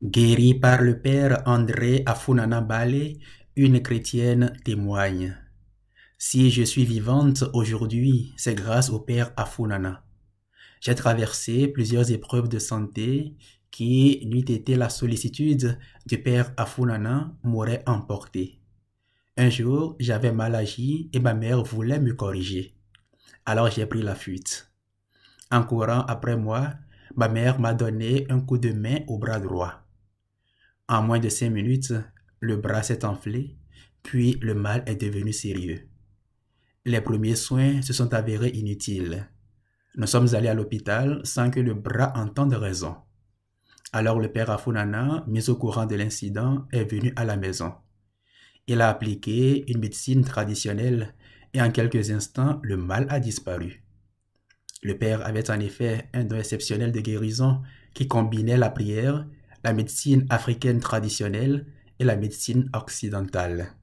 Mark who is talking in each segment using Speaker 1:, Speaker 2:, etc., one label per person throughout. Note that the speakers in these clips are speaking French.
Speaker 1: Guérie par le père André Afunana Bale, une chrétienne témoigne. Si je suis vivante aujourd'hui, c'est grâce au père Afunana. J'ai traversé plusieurs épreuves de santé qui, n'eût été la sollicitude du père Afunana, m'auraient emporté. Un jour, j'avais mal agi et ma mère voulait me corriger. Alors j'ai pris la fuite. En courant après moi, ma mère m'a donné un coup de main au bras droit. En moins de 5 minutes, le bras s'est enflé, puis le mal est devenu sérieux. Les premiers soins se sont avérés inutiles. Nous sommes allés à l'hôpital sans que le bras entende raison. Alors le père Afunana, mis au courant de l'incident, est venu à la maison. Il a appliqué une médecine traditionnelle et en quelques instants, le mal a disparu. Le père avait en effet un don exceptionnel de guérison qui combinait la prière, la médecine africaine traditionnelle et la médecine occidentale.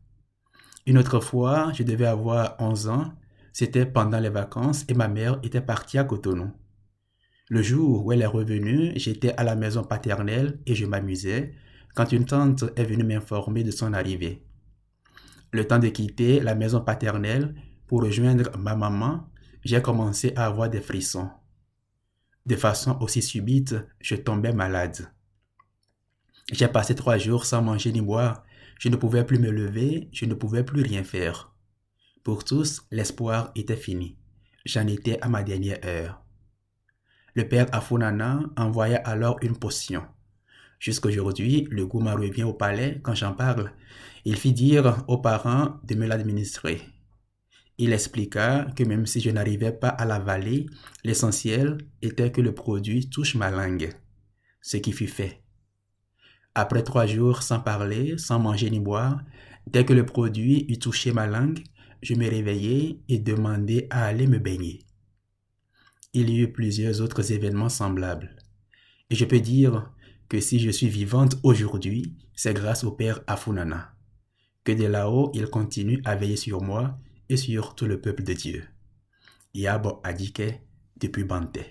Speaker 1: Une autre fois, je devais avoir 11 ans, c'était pendant les vacances et ma mère était partie à Cotonou. Le jour où elle est revenue, j'étais à la maison paternelle et je m'amusais quand une tante est venue m'informer de son arrivée. Le temps de quitter la maison paternelle pour rejoindre ma maman, j'ai commencé à avoir des frissons. De façon aussi subite, je tombais malade. J'ai passé 3 jours sans manger ni boire. Je ne pouvais plus me lever, je ne pouvais plus rien faire. Pour tous, l'espoir était fini. J'en étais à ma dernière heure. Le père Afunana envoya alors une potion. Jusqu'aujourd'hui, le goût me revient au palais quand j'en parle. Il fit dire aux parents de me l'administrer. Il expliqua que même si je n'arrivais pas à l'avaler, l'essentiel était que le produit touche ma langue. Ce qui fut fait. Après 3 jours sans parler, sans manger ni boire, dès que le produit eut touché ma langue, je me réveillai et demandai à aller me baigner. Il y eut plusieurs autres événements semblables. Et je peux dire que si je suis vivante aujourd'hui, c'est grâce au père Afunana. Que de là-haut, il continue à veiller sur moi et sur tout le peuple de Dieu. Yabo Adike depuis Banté.